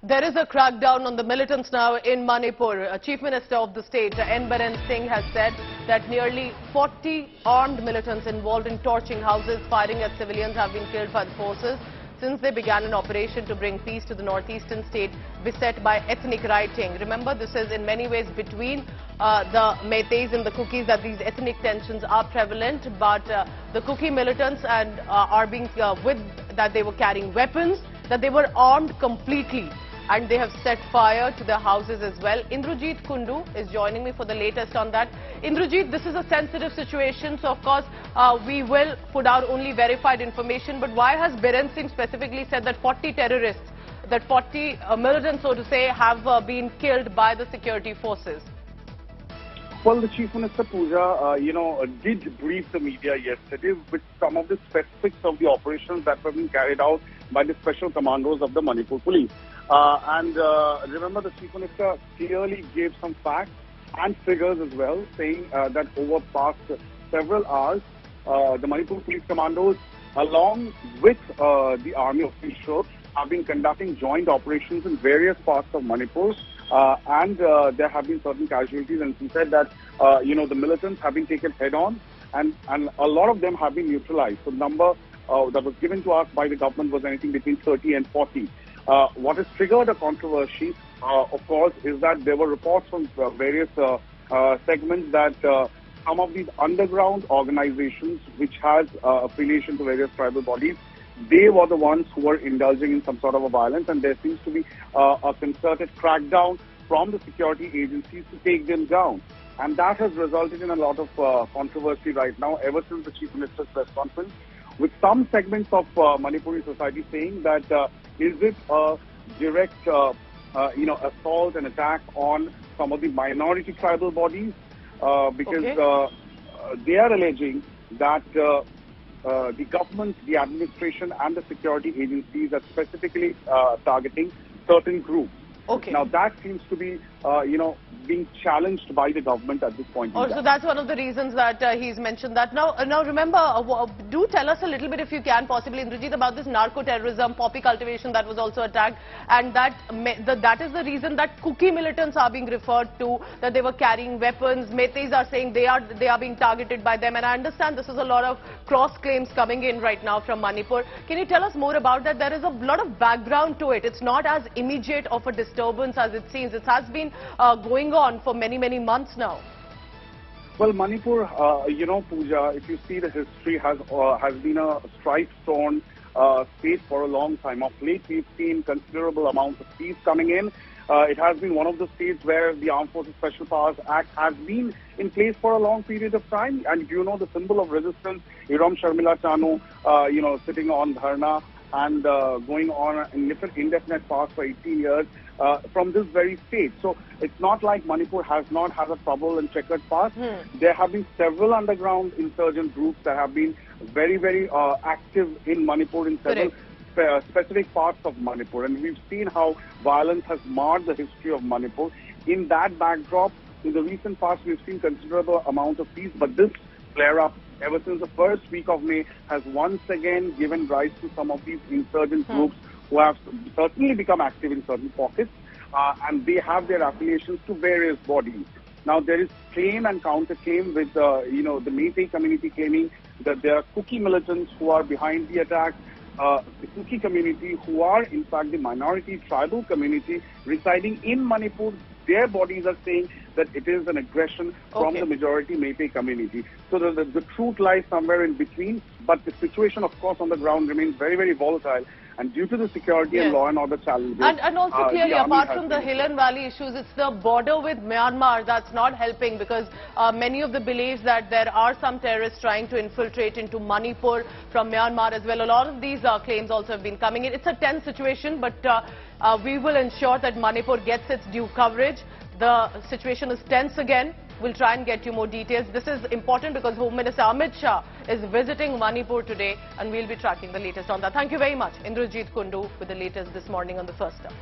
There is a crackdown on the militants now in Manipur. Chief Minister of the state, Biren Singh, has said that nearly 40 armed militants involved in torching houses, firing at civilians have been killed by the forces since they began an operation to bring peace to the northeastern state beset by ethnic rioting. Remember, this is in many ways between the Meiteis and the Kukis that these ethnic tensions are prevalent, but the Kuki militants are being that they were carrying weapons, that they were armed completely, and they have set fire to their houses as well. Indrajit Kundu is joining me for the latest on that. Indrajit, this is a sensitive situation, so of course we will put out only verified information, but why has Biren Singh specifically said that 40 terrorists, that 40 militants, so to say, have been killed by the security forces? Well, the Chief Minister, Pooja, did brief the media yesterday with some of the specifics of the operations that were being carried out by the special commandos of the Manipur police. Remember, the Chief Minister clearly gave some facts and figures as well, saying that over past several hours, the Manipur police commandos, along with the army officials, have been conducting joint operations in various parts of Manipur. There have been certain casualties, and he said that the militants have been taken head on, and a lot of them have been neutralized. So the number that was given to us by the government was anything between 30 and 40. What has triggered a controversy, of course, is that there were reports from various segments that some of these underground organizations, which has affiliation to various tribal bodies, they were the ones who were indulging in some sort of a violence, and there seems to be a concerted crackdown from the security agencies to take them down. And that has resulted in a lot of controversy right now, ever since the Chief Minister's press conference, with some segments of Manipuri society saying that is it a direct assault and attack on some of the minority tribal bodies, because they are alleging that the government, the administration and the security agencies are specifically targeting certain groups. Now that seems to be, being challenged by the government at this point. So that's one of the reasons that he's mentioned that. Now remember, do tell us a little bit, if you can, possibly, Indrajit, about this narco-terrorism, poppy cultivation that was also attacked, and that is the reason that Kuki militants are being referred to, that they were carrying weapons. Meiteis are saying they are being targeted by them, and I understand this is a lot of cross claims coming in right now from Manipur. Can you tell us more about that? There is a lot of background to it. It's not as immediate of a disturbance as it seems. It has been going on for many months now. Well, Manipur, Pooja, if you see the history, has been a strife-torn state for a long time. Of late, we've seen considerable amounts of peace coming in. It has been one of the states where the Armed Forces Special Powers Act has been in place for a long period of time. And the symbol of resistance, Iram Sharmila Chanu, sitting on dharna and going on an indefinite fast for 18 years from this very state. So it's not like Manipur has not had a troubled and checkered past. There have been several underground insurgent groups that have been very active in Manipur in several specific parts of Manipur. And we've seen how violence has marred the history of Manipur. In that backdrop, in the recent past, we've seen considerable amount of peace, but this flare-up ever since the first week of May has once again given rise to some of these insurgent groups who have certainly become active in certain pockets, and they have their affiliations to various bodies. Now, there is claim and counterclaim with, the Meitei community claiming that there are Kuki militants who are behind the attack, the Kuki community who are in fact the minority tribal community residing in Manipur. Their bodies are saying that it is an aggression from the majority Meitei community. So the truth lies somewhere in between, but the situation, of course, on the ground remains very volatile. And due to the security and law and order challenges... And also clearly, apart from the Hill and Valley issues, it's the border with Myanmar that's not helping, because many of the beliefs that there are some terrorists trying to infiltrate into Manipur from Myanmar as well. A lot of these claims also have been coming in. It's a tense situation, but we will ensure that Manipur gets its due coverage. The situation is tense again. We'll try and get you more details. This is important because Home Minister Amit Shah is visiting Manipur today, and we'll be tracking the latest on that. Thank you very much, Indrajit Kundu, with the latest this morning on the First Up.